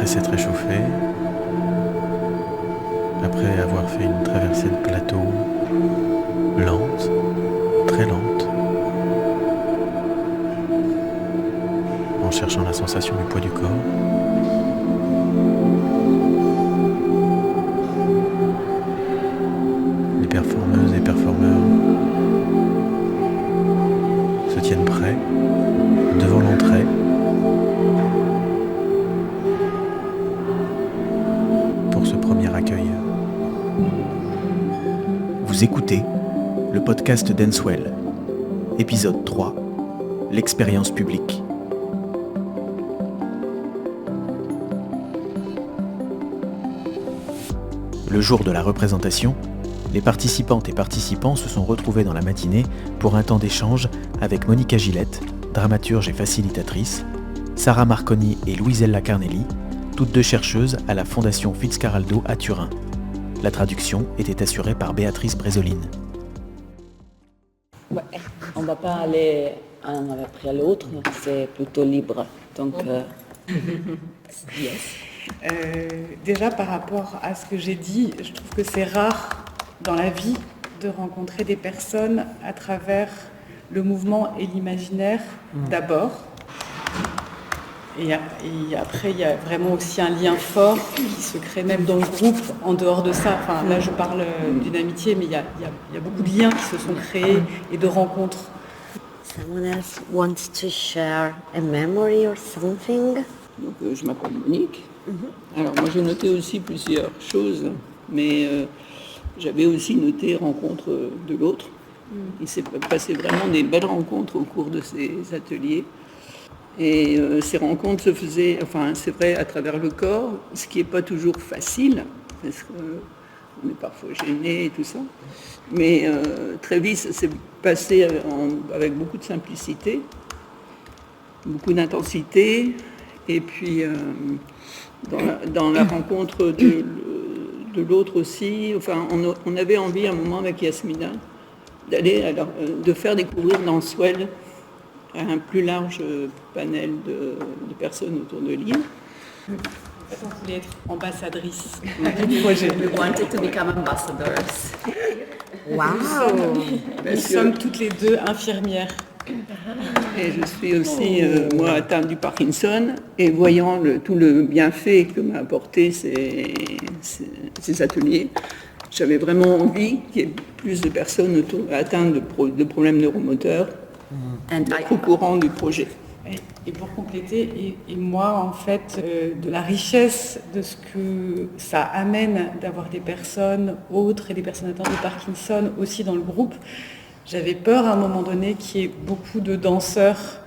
s'est réchauffé. Après avoir fait une traversée de plateau lente, très lente, en cherchant la sensation du poids du corps. Les performeuses et performeurs se tiennent prêts devant l'entrée. Pour ce premier accueil. Vous écoutez le podcast Dancewell, épisode 3, l'expérience publique. Le jour de la représentation, les participantes et participants se sont retrouvés dans la matinée pour un temps d'échange avec Monica Gillette, dramaturge et facilitatrice, Sarah Marconi et Luisella Carnelli, toutes deux chercheuses à la Fondation Fitzcarraldo à Turin. La traduction était assurée par Béatrice Brezoline. Ouais, on ne va pas aller un après l'autre, c'est plutôt libre. Donc, yes. Déjà par rapport à ce que j'ai dit, je trouve que c'est rare dans la vie de rencontrer des personnes à travers le mouvement et l'imaginaire d'abord. Et après, il y a vraiment aussi un lien fort qui se crée même dans le groupe, en dehors de ça. Enfin, là, je parle d'une amitié, mais il y a beaucoup de liens qui se sont créés et de rencontres. Someone else wants to share a memory or something? Donc, je m'appelle Monique. Alors, moi, j'ai noté aussi plusieurs choses, mais j'avais aussi noté rencontre de l'autre. Il s'est passé vraiment des belles rencontres au cours de ces ateliers. Et ces rencontres se faisaient, enfin c'est vrai, à travers le corps, ce qui n'est pas toujours facile, parce qu'on est parfois gêné et tout ça. Mais très vite, ça s'est passé avec beaucoup de simplicité, beaucoup d'intensité. Et puis, dans la rencontre de l'autre aussi, enfin, on avait envie à un moment avec Yasmina de faire découvrir Dancewell à un plus large panel de personnes autour de l'île. En fait, on voulait être ambassadrice du projet. we wanted to become ambassadors. Wow! Nous sommes toutes les deux infirmières. Et je suis aussi, moi, atteinte du Parkinson, et voyant tout le bienfait que m'a apporté ces ateliers, j'avais vraiment envie qu'il y ait plus de personnes atteintes de problèmes neuromoteurs au courant du projet. Et pour compléter, et moi, en fait, de la richesse de ce que ça amène d'avoir des personnes autres et des personnes atteintes de Parkinson aussi dans le groupe, j'avais peur à un moment donné qu'il y ait beaucoup de danseurs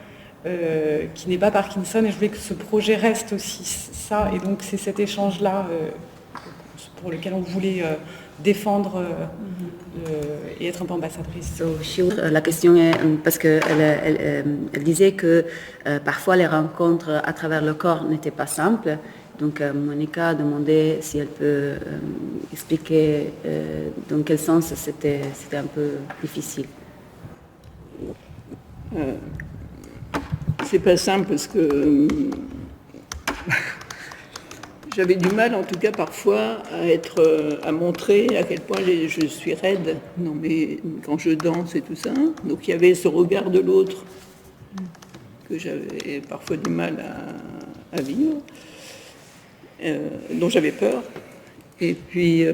qui n'aient pas Parkinson, et je voulais que ce projet reste aussi ça. Et donc c'est cet échange-là pour lequel on voulait défendre et être un peu ambassadrice. La question est, parce qu'elle disait que parfois les rencontres à travers le corps n'étaient pas simples. Donc Monica a demandé si elle peut expliquer dans quel sens c'était un peu difficile. C'est pas simple parce que j'avais du mal, en tout cas parfois, à montrer à quel point je suis raide. Non, mais quand je danse et tout ça, donc il y avait ce regard de l'autre que j'avais parfois du mal à vivre, dont j'avais peur. Et puis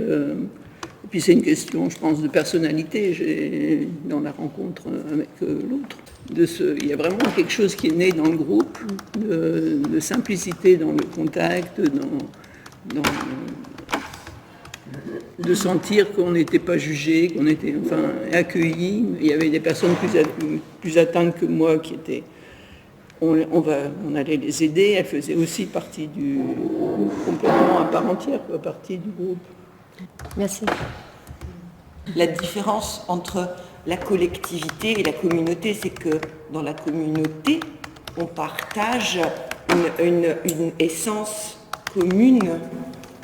c'est une question, je pense, de personnalité dans la rencontre avec l'autre. Il y a vraiment quelque chose qui est né dans le groupe, de simplicité dans le contact, de sentir qu'on n'était pas jugé, qu'on était accueillis. Il y avait des personnes plus atteintes que moi qui étaient... On allait les aider, elles faisaient aussi partie complètement à part entière, partie du groupe. Merci. La différence entre la collectivité et la communauté, c'est que dans la communauté, on partage une essence commune,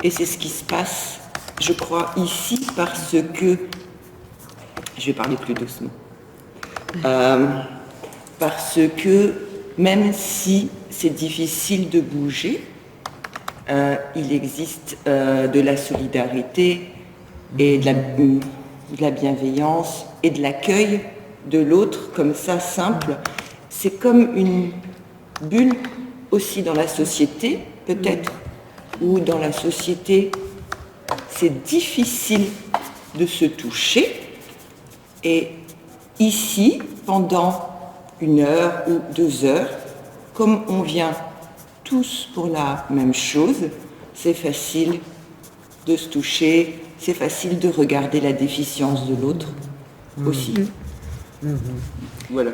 et c'est ce qui se passe, je crois, ici, parce que, je vais parler plus doucement, parce que même si c'est difficile de bouger, il existe de la solidarité et de la bienveillance et de l'accueil de l'autre comme ça, simple. C'est comme une bulle aussi dans la société, peut-être, où dans la société, c'est difficile de se toucher. Et ici, pendant 1 heure ou 2 heures, comme on vient tous pour la même chose, c'est facile de se toucher, c'est facile de regarder la déficience de l'autre aussi. Voilà.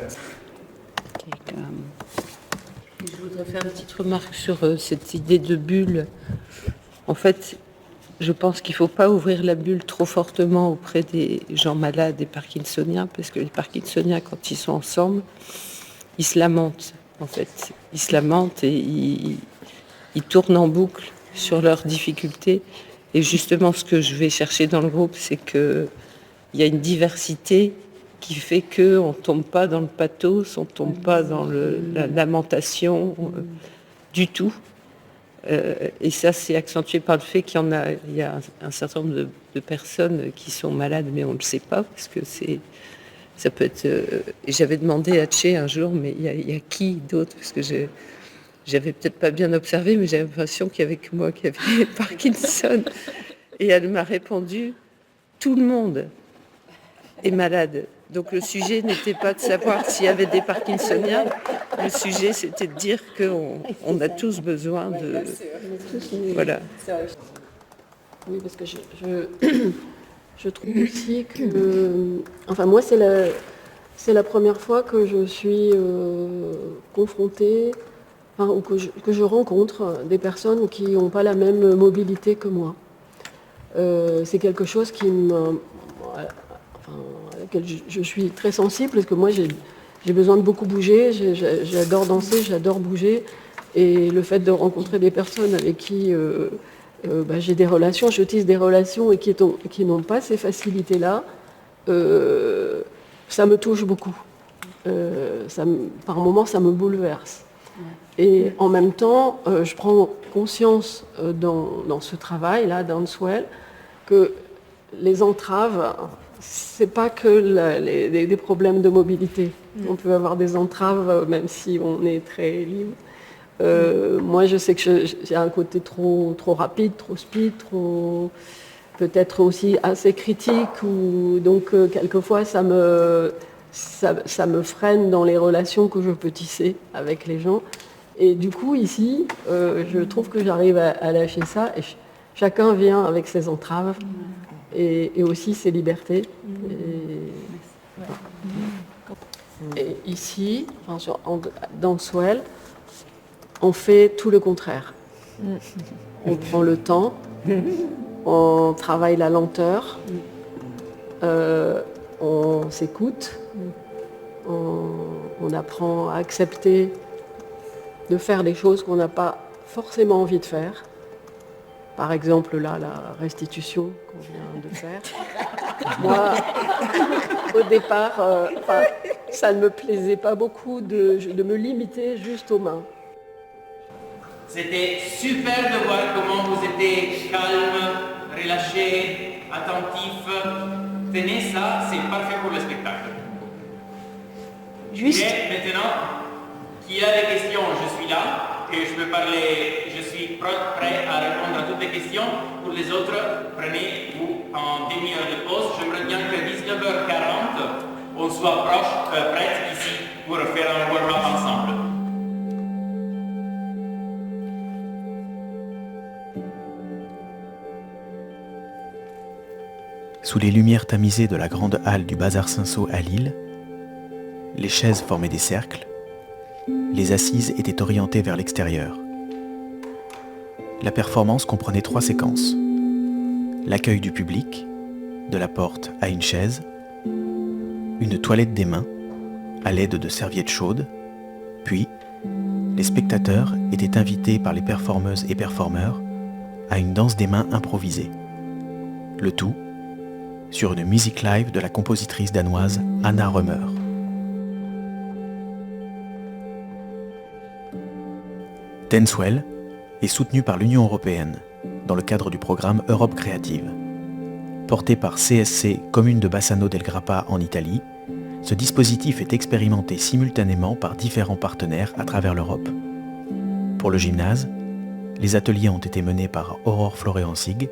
Je voudrais faire une petite remarque sur cette idée de bulle. En fait, je pense qu'il ne faut pas ouvrir la bulle trop fortement auprès des gens malades et parkinsoniens, parce que les parkinsoniens, quand ils sont ensemble, ils se lamentent, en fait. Ils se lamentent et ils tournent en boucle sur leurs difficultés. Et justement, ce que je vais chercher dans le groupe, c'est qu'il y a une diversité qui fait qu'on ne tombe pas dans le pathos, on ne tombe pas dans la lamentation du tout. Et ça, c'est accentué par le fait qu'il y a un certain nombre de personnes qui sont malades, mais on ne le sait pas, parce que ça peut être... J'avais demandé à Tché un jour, mais il y a qui d'autre? Parce que j'avais peut-être pas bien observé, mais j'avais l'impression qu'il y avait que moi qui avait Parkinson. Et elle m'a répondu, tout le monde est malade. Donc le sujet n'était pas de savoir s'il y avait des Parkinsoniens, le sujet c'était de dire qu'on a tous besoin de... Voilà. Oui, parce que je trouve aussi que... Enfin, moi, c'est la première fois que je suis confrontée, ou que je rencontre des personnes qui n'ont pas la même mobilité que moi. C'est quelque chose qui à laquelle je suis très sensible, parce que moi j'ai besoin de beaucoup bouger, j'adore danser, j'adore bouger, et le fait de rencontrer des personnes avec qui j'ai des relations, je tisse des relations et qui n'ont pas ces facilités-là, ça me touche beaucoup. Par moments, ça me bouleverse. Et en même temps, je prends conscience dans ce travail-là, Dancewell, que les entraves, c'est pas que des problèmes de mobilité. On peut avoir des entraves même si on est très libre. Moi, je sais que j'ai un côté trop rapide, trop speed, peut-être aussi assez critique. Donc, quelquefois, ça me freine dans les relations que je peux tisser avec les gens. Et du coup, ici, je trouve que j'arrive à lâcher ça. Et chacun vient avec ses entraves. Et aussi ses libertés. Et ici, dans Dancewell, on fait tout le contraire. On prend le temps, on travaille la lenteur, on s'écoute, on apprend à accepter de faire des choses qu'on n'a pas forcément envie de faire. Par exemple, là, la restitution qu'on vient de faire. Moi, au départ, ça ne me plaisait pas beaucoup de me limiter juste aux mains. C'était super de voir comment vous étiez calme, relâché, attentif. Tenez ça, c'est parfait pour le spectacle. Juste. Et maintenant, qui a des questions, je suis là. Et je peux parler, je suis prêt à répondre à toutes les questions. Pour les autres, prenez-vous en demi-heure de pause. J'aimerais bien que 19h40, on soit prêts ici pour faire un warm-up ensemble. Sous les lumières tamisées de la grande halle du Bazar Cinsault à Lille, les chaises formaient des cercles. Les assises étaient orientées vers l'extérieur. La performance comprenait 3 séquences. L'accueil du public, de la porte à une chaise, une toilette des mains, à l'aide de serviettes chaudes, puis les spectateurs étaient invités par les performeuses et performeurs à une danse des mains improvisée. Le tout sur une musique live de la compositrice danoise Anna Rømer. Dancewell est soutenu par l'Union européenne dans le cadre du programme Europe Créative. Porté par CSC Commune de Bassano del Grappa en Italie, ce dispositif est expérimenté simultanément par différents partenaires à travers l'Europe. Pour le gymnase, les ateliers ont été menés par Aurore Floréansig,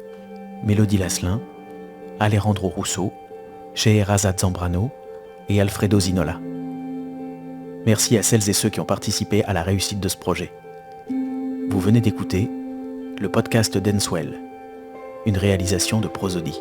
Mélodie Lasselin, Alejandro Rousseau, Scheherazade Zambrano et Alfredo Zinola. Merci à celles et ceux qui ont participé à la réussite de ce projet. Vous venez d'écouter le podcast Dancewell, une réalisation de Prosody.